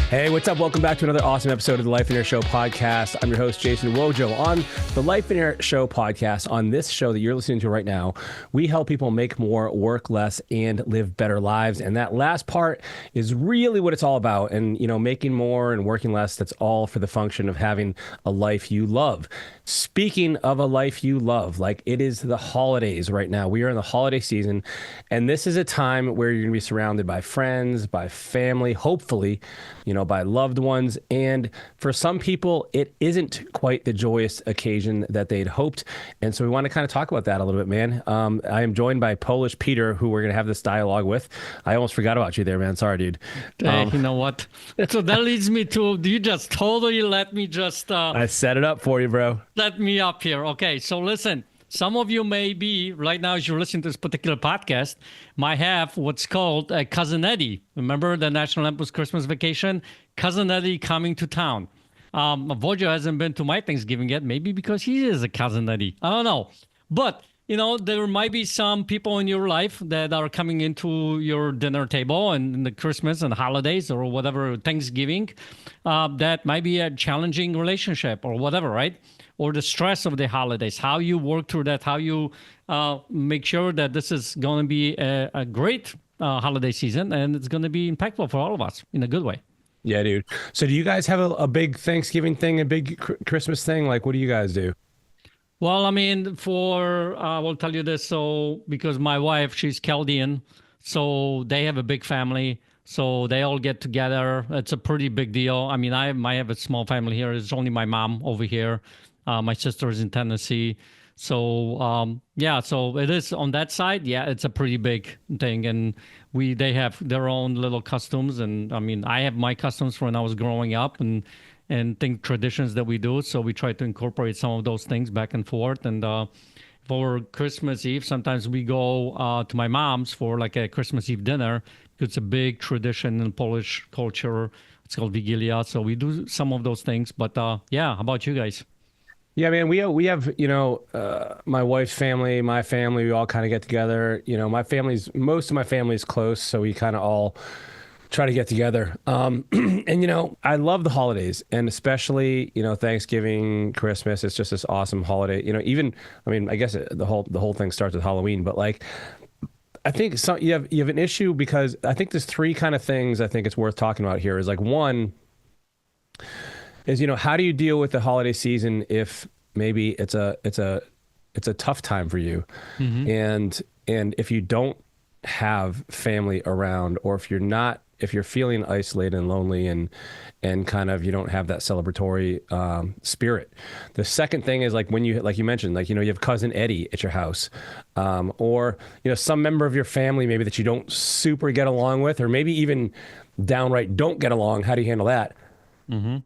Hey, what's up? Welcome back to another awesome episode of the Life in Air Show podcast. I'm your host, Jason Wojo. On the Life in Air Show podcast, on this show that you're listening to right now, we help people make more, work less, and live better lives. And that last part is really what it's all about. And, you know, making more and working less, that's all for the function of having a life you love. Speaking of a life you love, like it is the holidays right now. We are in the holiday season, and this is a time where you're going to be surrounded by friends, by family, hopefully, you know, by loved ones. And for some people, it isn't quite the joyous occasion that they'd hoped. And so we want to kind of talk about that a little bit, man. I am joined by Polish Peter, who we're going to have this dialogue with. I almost forgot about you there, man. Sorry, dude. You know what? So that leads me to, you just totally let me just... I set it up for you, bro. Let me up here. Okay, so listen. Some of you may be, right now as you're listening to this particular podcast, might have what's called a Cousin Eddie. Remember the National Lampoon's Christmas Vacation? Cousin Eddie coming to town. Wojo hasn't been to my Thanksgiving yet, maybe because he is a Cousin Eddie. I don't know. But, you know, there might be some people in your life that are coming into your dinner table and the Christmas and holidays or whatever, Thanksgiving, that might be a challenging relationship or whatever, right? Or the stress of the holidays, how you work through that, how you make sure that this is going to be a great holiday season and it's going to be impactful for all of us in a good way. Yeah, dude. So do you guys have a big Thanksgiving thing, a big Christmas thing? Like, what do you guys do? Well, I mean, I will tell you this. So because my wife, she's Chaldean, so they have a big family. So they all get together. It's a pretty big deal. I mean, I have a small family here. It's only my mom over here. My sister is in Tennessee. So, so it is on that side. Yeah, it's a pretty big thing. And they have their own little customs. And I mean, I have my customs from when I was growing up and traditions that we do. So we try to incorporate some of those things back and forth. And for Christmas Eve, sometimes we go to my mom's for like a Christmas Eve dinner. It's a big tradition in Polish culture. It's called Vigilia. So we do some of those things. But how about you guys? Yeah, man, we have, you know, my wife's family, my family, we all kind of get together. You know, most of my family is close, so we kind of all try to get together. And, you know, I love the holidays, and especially, you know, Thanksgiving, Christmas. It's just this awesome holiday. You know, I guess the whole thing starts with Halloween, but like, I think you have an issue because I think there's three kind of things I think it's worth talking about here. Is like, one is, you know, how do you deal with the holiday season if maybe it's a tough time for you, and if you don't have family around, or if you're feeling isolated and lonely and kind of you don't have that celebratory spirit. The second thing is like when you mentioned, like, you know, you have cousin Eddie at your house, or, you know, some member of your family maybe that you don't super get along with, or maybe even downright don't get along. How do you handle that? Mm-hmm.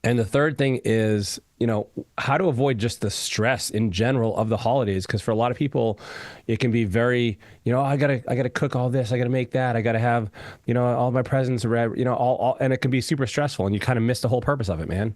And the third thing is, you know, how to avoid just the stress in general of the holidays. Because for a lot of people, it can be very, you know, I gotta cook all this, I gotta make that, I gotta have, you know, all my presents, you know, all, and it can be super stressful, and you kind of miss the whole purpose of it, man.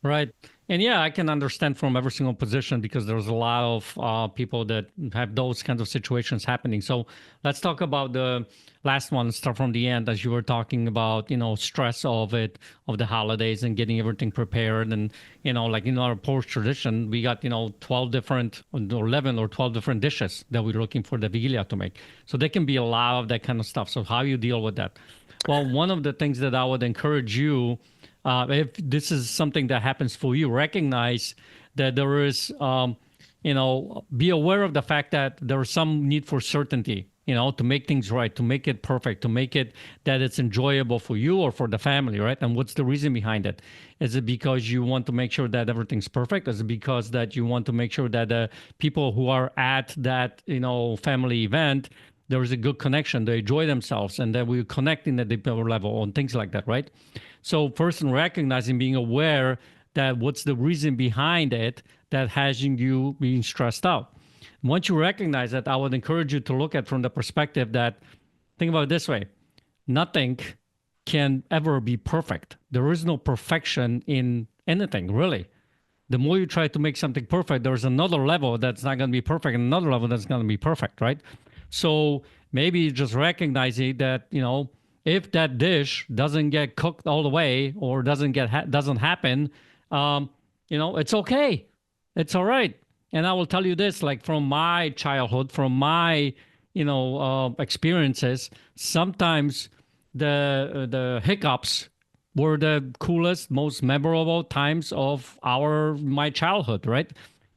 Right. And yeah, I can understand from every single position because there's a lot of people that have those kinds of situations happening. So let's talk about the last one, start from the end, as you were talking about, you know, stress of the holidays and getting everything prepared. And, you know, like in our Polish tradition, we got, you know, 12 different or 11 or 12 different dishes that we're looking for the Vigilia to make. So there can be a lot of that kind of stuff. So how you deal with that? Well, one of the things that I would encourage you, if this is something that happens for you, recognize that there is, you know, be aware of the fact that there is some need for certainty, you know, to make things right, to make it perfect, to make it that it's enjoyable for you or for the family, right? And what's the reason behind it? Is it because you want to make sure that everything's perfect? Is it because that you want to make sure that the people who are at that, you know, family event, there is a good connection, they enjoy themselves, and that we're connecting at the deeper level and things like that, right? So first, in recognizing, being aware that what's the reason behind it that has you being stressed out. Once you recognize that, I would encourage you to look at from the perspective that, think about it this way, nothing can ever be perfect. There is no perfection in anything, really. The more you try to make something perfect, there's another level that's not going to be perfect and another level that's going to be perfect, right? So maybe just recognizing that, you know, if that dish doesn't get cooked all the way or doesn't happen, um, it's okay. It's all right. And I will tell you this, like from my childhood, from my experiences, sometimes the hiccups were the coolest, most memorable times of my childhood, right?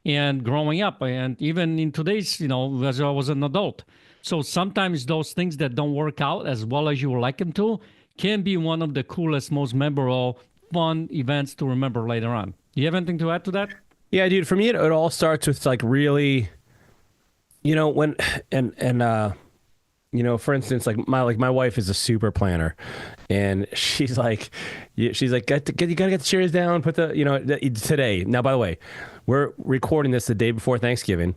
And growing up, and even in today's, as I was an adult. So sometimes those things that don't work out as well as you would like them to can be one of the coolest, most memorable, fun events to remember later on. Do you have anything to add to that? Yeah, dude. For me, it all starts with like really, when for instance, like my wife is a super planner, and she's like, you gotta get the chairs down, put today. Now, by the way, we're recording this the day before Thanksgiving,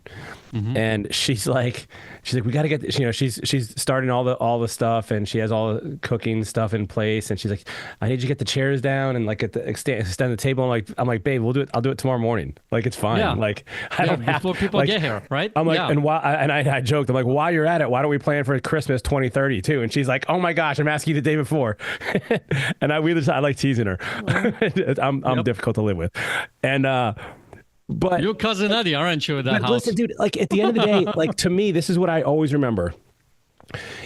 and she's like, we gotta get this, she's starting all the stuff, and she has all the cooking stuff in place, and she's like, I need you to get the chairs down and like extend the table. I'm like, babe, we'll do it. I'll do it tomorrow morning. Like it's fine. Yeah. Like I don't have before people like, get here, right? I'm like, Yeah. and I joked, I'm like, while you're at it, why don't we plan for Christmas 2032? And she's like, oh my gosh, I'm asking you the day before. And I like teasing her. I'm difficult to live with. And but You're cousin Eddie, aren't you, at that but house? listen, dude, like at the end of the day, like to me, this is what I always remember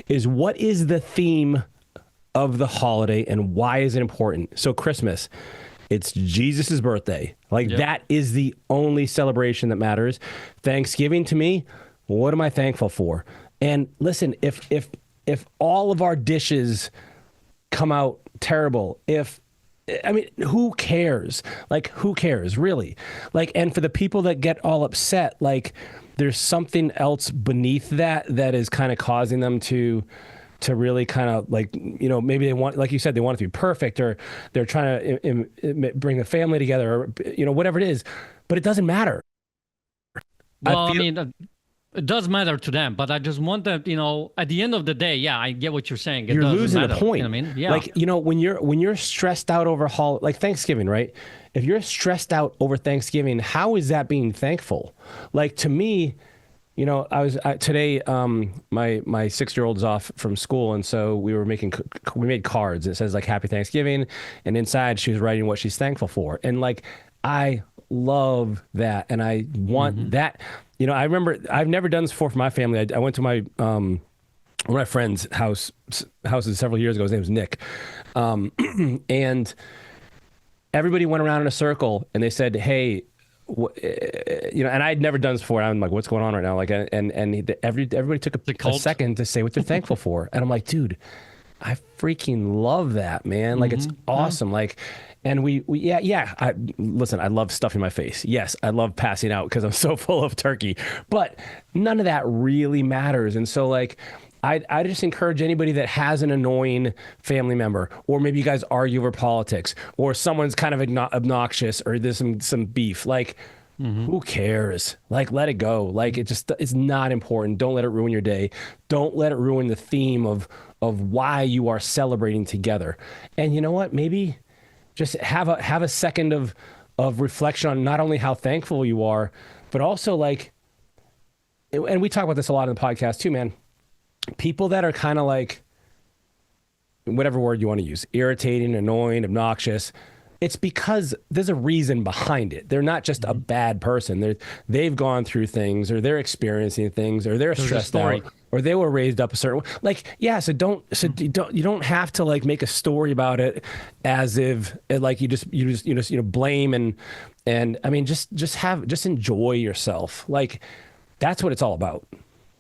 is what is the theme of the holiday and why is it important? So Christmas, it's Jesus's birthday. Like that is the only celebration that matters. Thanksgiving to me, what am I thankful for? And listen, if all of our dishes come out terrible, who cares? Like, who cares, really? Like, and for the people that get all upset, like, there's something else beneath that is kind of causing them to really kind of like, maybe they want, like you said, they want it to be perfect, or they're trying to bring the family together, or, whatever it is. But it doesn't matter. Well, it does matter to them, but I just want that, at the end of the day, yeah, I get what you're saying. You're losing the point. You know what I mean? Yeah. Like, when you're stressed out over like Thanksgiving, right? If you're stressed out over Thanksgiving, how is that being thankful? Like to me, today, my 6-year-old is off from school, and so we made cards. And it says like Happy Thanksgiving, and inside she was writing what she's thankful for, and like I love that, and I want that. I remember I've never done this before for my family. I went to my one of my friend's houses several years ago. His name was Nick, and everybody went around in a circle, and they said, "Hey." And I'd never done this before. I'm like, what's going on right now? Like, and everybody took a second to say what they're thankful for. And I'm like, dude, I freaking love that, man. Like, it's awesome. Like, and listen, I love stuffing my face. Yes, I love passing out because I'm so full of turkey, but none of that really matters. And so like, I just encourage anybody that has an annoying family member, or maybe you guys argue over politics, or someone's kind of obnoxious, or there's some beef. Like, who cares? Like, let it go. Like, it's not important. Don't let it ruin your day. Don't let it ruin the theme of why you are celebrating together. And you know what? Maybe just have a second of reflection on not only how thankful you are, but also like, and we talk about this a lot in the podcast too, man. People that are kind of like, whatever word you want to use, irritating, annoying, obnoxious, it's because there's a reason behind it. They're not just a bad person. They've gone through things, or they're experiencing things, or they're stressed out, or they were raised up a certain way. Like, yeah, so you don't have to like make a story about it as if like you just blame and I mean just enjoy yourself. Like, that's what it's all about.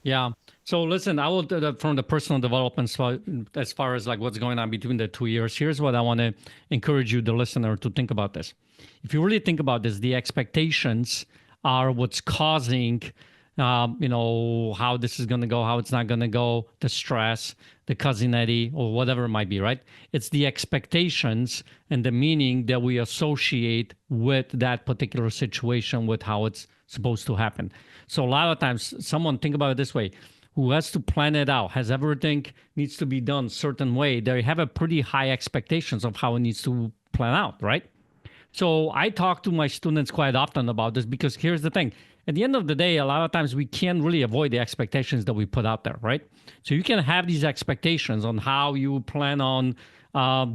Yeah. So listen, I will from the personal development as far as like what's going on between the 2 years. Here's what I want to encourage you, the listener, to think about this. If you really think about this, the expectations are what's causing, how this is going to go, how it's not going to go, the stress, the cousin Eddie, or whatever it might be, right? It's the expectations and the meaning that we associate with that particular situation, with how it's supposed to happen. So a lot of times, someone think about it this way: who has to plan it out, has everything needs to be done a certain way. They have a pretty high expectations of how it needs to plan out, right? So I talk to my students quite often about this, because here's the thing. at the end of the day, a lot of times we can't really avoid the expectations that we put out there, right? So you can have these expectations on how you plan on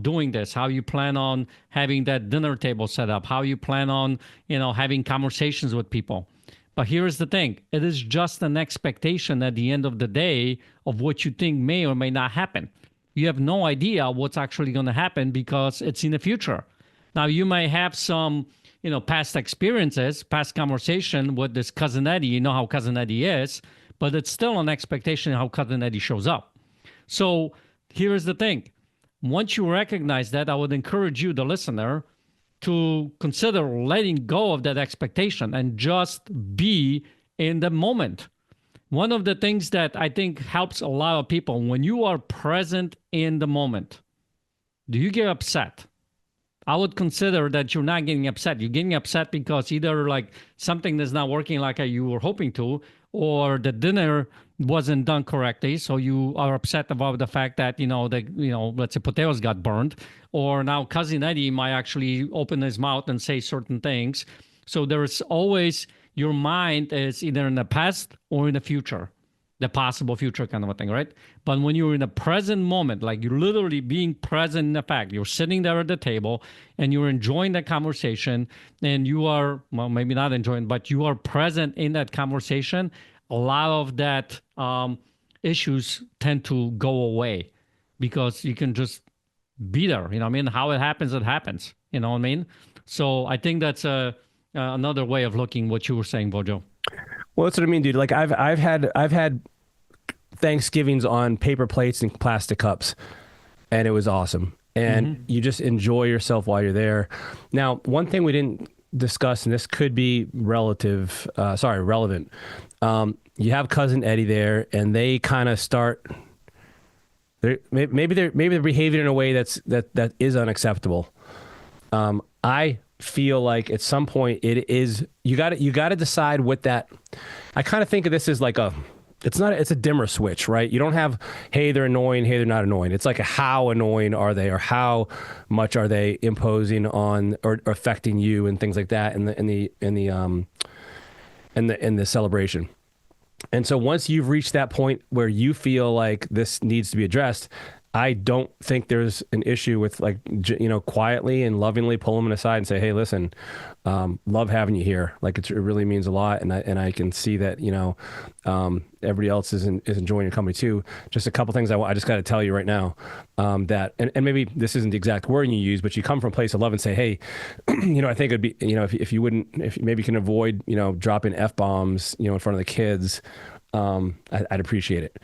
doing this, how you plan on having that dinner table set up, how you plan on, having conversations with people. But here's the thing. It is just an expectation at the end of the day of what you think may or may not happen. You have no idea what's actually going to happen because it's in the future. Now, you may have some, past experiences, past conversation with this cousin Eddie. You know how cousin Eddie is, but it's still an expectation how cousin Eddie shows up. So here's the thing. Once you recognize that, I would encourage you, the listener, to consider letting go of that expectation and just be in the moment. One of the things that I think helps a lot of people, when you are present in the moment, do you get upset? I would consider that you're not getting upset. You're getting upset because either like something is not working like you were hoping to, or the dinner wasn't done correctly. So you are upset about the fact that, let's say potatoes got burned, or now cousin Eddie might actually open his mouth and say certain things. So there's always, your mind is either in the past or in the future, the possible future kind of a thing, right? But when you're in the present moment, like you're literally being present in the fact, you're sitting there at the table and you're enjoying the conversation, and you are, well, maybe not enjoying, but you are present in that conversation, a lot of that issues tend to go away because you can just be there. You know what I mean? How it happens, it happens. You know what I mean? So I think that's another way of looking what you were saying, Wojo. Well, that's what I mean, dude. Like I've had Thanksgivings on paper plates and plastic cups, and it was awesome. And you just enjoy yourself while you're there. Now, one thing we didn't discuss, and this could be relevant. You have cousin Eddie there, and they kind of start. Maybe they're behaving in a way that is unacceptable. I feel like at some point you got to decide what that. I kind of think of this as like it's a dimmer switch, right? You don't have, hey, they're annoying, hey, they're not annoying. It's like how annoying are they, or how much are they imposing on or affecting you and things like that in the celebration. And so once you've reached that point where you feel like this needs to be addressed, I don't think there's an issue with like, quietly and lovingly pull them aside and say, hey, listen, love having you here. Like it really means a lot. And I can see that, everybody else is enjoying your company too. Just a couple things I just got to tell you right now, that, and maybe this isn't the exact wording you use, but you come from a place of love and say, hey, I think it'd be, if you maybe you can avoid, dropping F-bombs, in front of the kids, I'd appreciate it.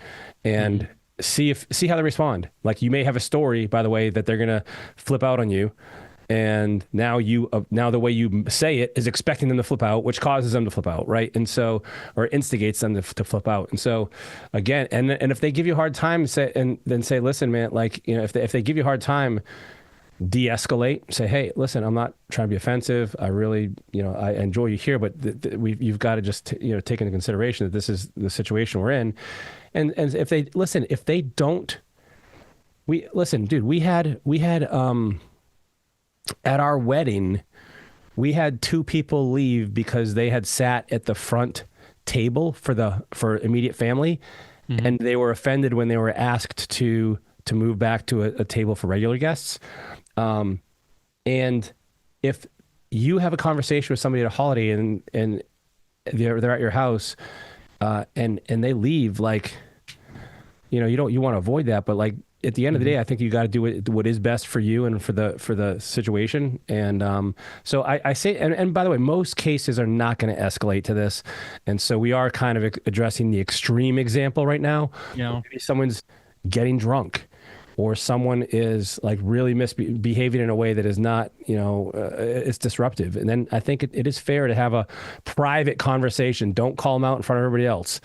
And see how they respond. Like you may have a story, by the way, that they're gonna flip out on you, and now the way you say it is expecting them to flip out, which causes them to flip out, right? And so, or instigates them to flip out. And so, again, and if they give you a hard time, say listen, man, like if they give you a hard time, de-escalate. Say, hey, listen, I'm not trying to be offensive. I really, I enjoy you here, but you've got to just take into consideration that this is the situation we're in. And if they don't, dude, we had at our wedding, we had 2 people leave because they had sat at the front table for immediate family, and they were offended when they were asked to move back to a table for regular guests. And if you have a conversation with somebody at a holiday and they're at your house, and they leave, like, you want to avoid that, but like at the end of the day, I think you got to do what is best for you and for the situation. And so I say, and by the way, most cases are not going to escalate to this, and so we are kind of addressing the extreme example right now. Maybe someone's getting drunk, or someone is like really misbehaving in a way that is not, it's disruptive. And then I think it is fair to have a private conversation. Don't call them out in front of everybody else.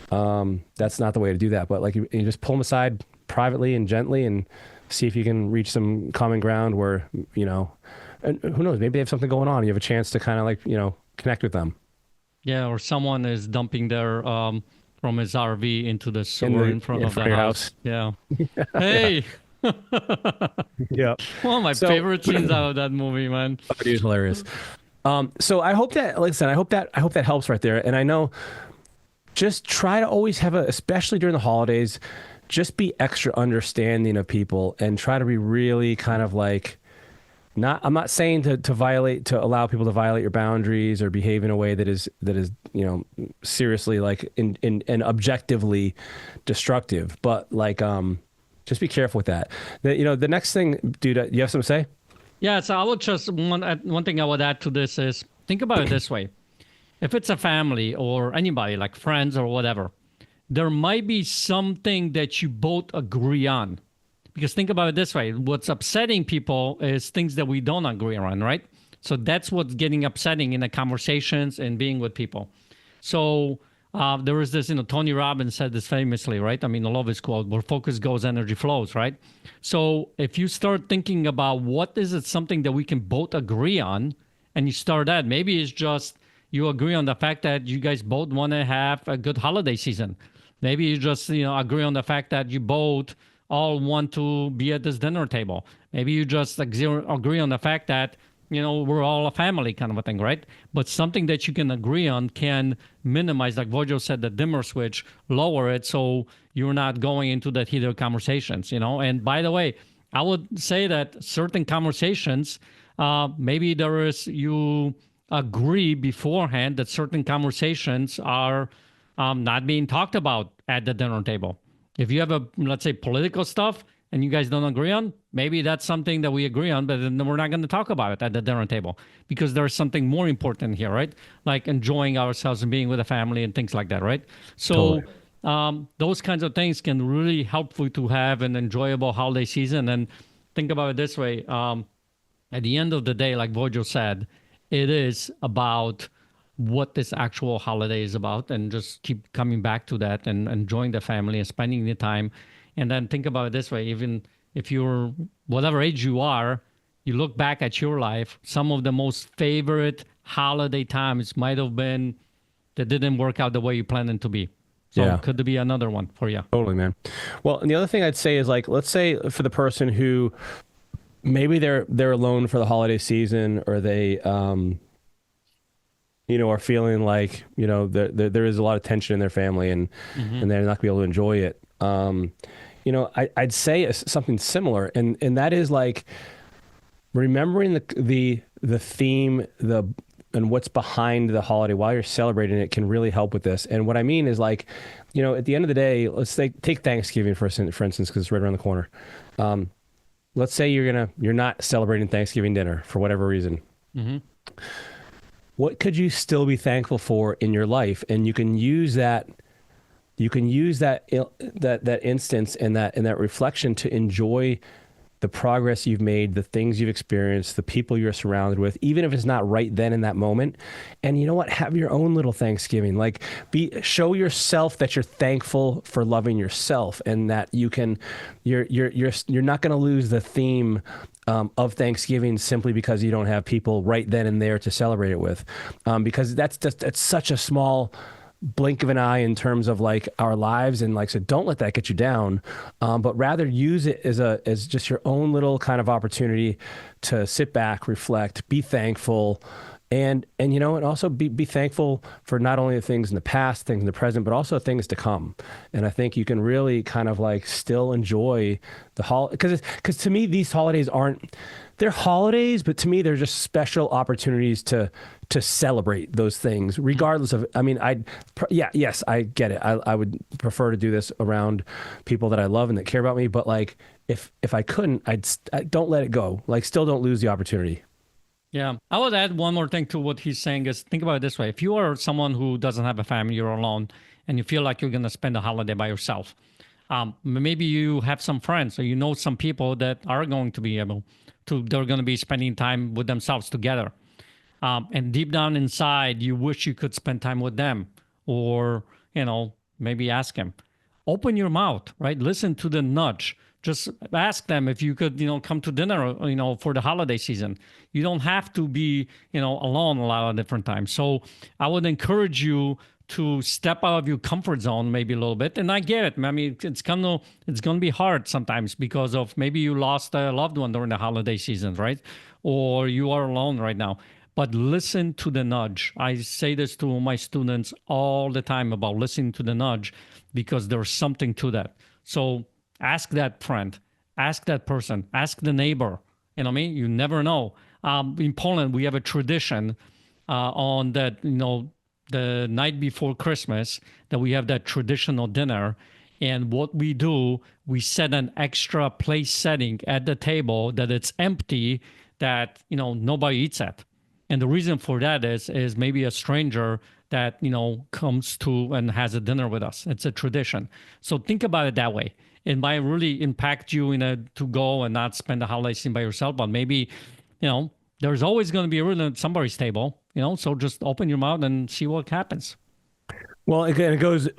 That's not the way to do that. But like you just pull them aside privately and gently and see if you can reach some common ground where, and who knows, maybe they have something going on. You have a chance to kind of like, connect with them. Yeah. Or someone is dumping their, from his RV into the sewer in front of the house. Yeah. Hey. Yeah. One of my favorite scenes out of that movie, man. It is hilarious. So I hope that, like I said, I hope that helps right there. And I know, just try to always have especially during the holidays, just be extra understanding of people and try to be really kind of like, not, I'm not saying to allow people to violate your boundaries or behave in a way that is, seriously like and objectively destructive, but like, just be careful with that. The next thing, dude, you have something to say? Yeah, so I would just one thing I would add to this is think about it this way. If it's a family or anybody like friends or whatever, there might be something that you both agree on. Because think about it this way, what's upsetting people is things that we don't agree on, right? So that's what's getting upsetting in the conversations and being with people. So there was this, Tony Robbins said this famously, right? I mean, I love his quote, where focus goes, energy flows, right? So if you start thinking about what is it something that we can both agree on, and you start that, maybe it's just you agree on the fact that you guys both want to have a good holiday season. Maybe you just, agree on the fact that you both all want to be at this dinner table. Maybe you just agree on the fact that, we're all a family kind of a thing, right? But something that you can agree on can minimize, like Vojo said, the dimmer switch, lower it so you're not going into that heated conversations, And by the way, I would say that certain conversations, maybe you agree beforehand that certain conversations are not being talked about at the dinner table. If you have let's say, political stuff and you guys don't agree on, maybe that's something that we agree on, but then we're not going to talk about it at the dinner table because there's something more important here, right? Like enjoying ourselves and being with a family and things like that, right? So those kinds of things can really help you to have an enjoyable holiday season. And think about it this way. At the end of the day, like Vojo said, it is about what this actual holiday is about, and just keep coming back to that and enjoying the family and spending the time. And then think about it this way, even if you're whatever age you are, you look back at your life, some of the most favorite holiday times might have been that didn't work out the way you planned it to be. So Yeah. could there be another one for you? Totally, man. Well, and the other thing I'd say is, like, let's say for the person who maybe they're alone for the holiday season, or they are feeling like, there is a lot of tension in their family, and they're not gonna be able to enjoy it. I'd say something similar, and that is like remembering the theme, and what's behind the holiday while you're celebrating it can really help with this. And what I mean is, like, at the end of the day, let's take Thanksgiving for instance, because it's right around the corner. Let's say you're not celebrating Thanksgiving dinner for whatever reason. What could you still be thankful for in your life? And you can use that instance and that reflection to enjoy the progress you've made, the things you've experienced, the people you're surrounded with, even if it's not right then in that moment. And you know what? Have your own little Thanksgiving. Like, show yourself that you're thankful for loving yourself, and that you're not going to lose the theme of Thanksgiving simply because you don't have people right then and there to celebrate it with, because that's such a small blink of an eye in terms of like our lives. And like, so don't let that get you down, but rather use it as just your own little kind of opportunity to sit back, reflect, be thankful, and also be thankful for not only the things in the past, things in the present, but also things to come. And I think you can really kind of like still enjoy the because to me, these holidays they're holidays, but to me, they're just special opportunities to celebrate those things, regardless of, I mean, yes, I get it. I would prefer to do this around people that I love and that care about me. But like, if I couldn't, I don't let it go. Like, still don't lose the opportunity. Yeah. I would add one more thing to what he's saying is, think about it this way. If you are someone who doesn't have a family, you're alone, and you feel like you're going to spend a holiday by yourself, maybe you have some friends, or some people that are going to be able to, they're going to be spending time with themselves together. And deep down inside, you wish you could spend time with them, or, maybe ask them. Open your mouth, right? Listen to the nudge. Just ask them if you could, come to dinner, for the holiday season. You don't have to be, alone a lot of different times. So I would encourage you to step out of your comfort zone maybe a little bit. And I get it. I mean, it's gonna be hard sometimes because of maybe you lost a loved one during the holiday season, right? Or you are alone right now. but listen to the nudge. I say this to my students all the time about listening to the nudge, because there's something to that. So ask that friend, ask that person, ask the neighbor. You know what I mean? You never know. In Poland, we have a tradition on that, the night before Christmas, that we have that traditional dinner. And what we do, we set an extra place setting at the table that it's empty, that, nobody eats at. And the reason for that is maybe a stranger that, comes to and has a dinner with us. It's a tradition. So think about it that way. It might really impact you to go and not spend the holiday season by yourself, but maybe, there's always going to be a room at somebody's table, so just open your mouth and see what happens. Well, it goes,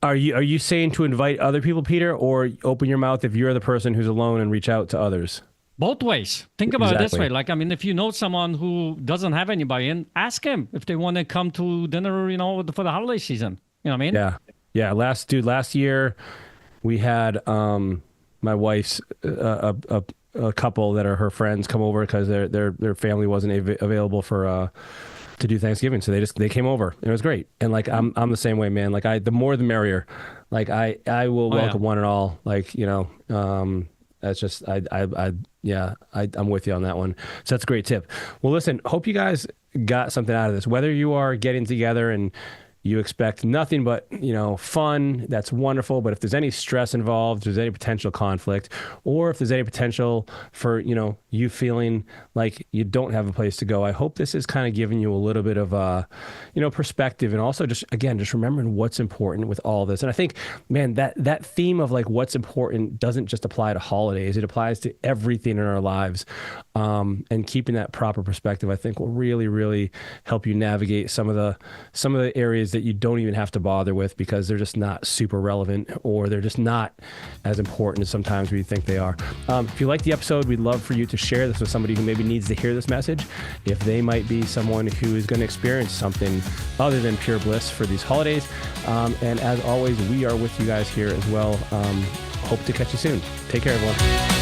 are you saying to invite other people, Peter, or open your mouth if you're the person who's alone and reach out to others? Both ways. Think about it this way. If you know someone who doesn't have anybody in, ask him if they want to come to dinner, for the holiday season. You know what I mean? Yeah. Last year we had my wife's a couple that are her friends come over because their family wasn't available for to do Thanksgiving, so they came over and it was great. And I'm the same way, man. The more the merrier. I will welcome one and all. That's just I'm with you on that one. So that's a great tip. Well, listen, hope you guys got something out of this. Whether you are getting together and you expect nothing but, fun, that's wonderful. But if there's any stress involved, if there's any potential conflict, or if there's any potential for, you feeling like you don't have a place to go, I hope this is kind of giving you a little bit of, perspective. And also just remembering what's important with all this. And I think, man, that theme of what's important doesn't just apply to holidays. It applies to everything in our lives. And keeping that proper perspective, I think, will really, really help you navigate some of the areas that you don't even have to bother with because they're just not super relevant, or they're just not as important as sometimes we think they are. If you like the episode, we'd love for you to share this with somebody who maybe needs to hear this message. If they might be someone who is going to experience something other than pure bliss for these holidays. And as always, we are with you guys here as well. Hope to catch you soon. Take care, everyone.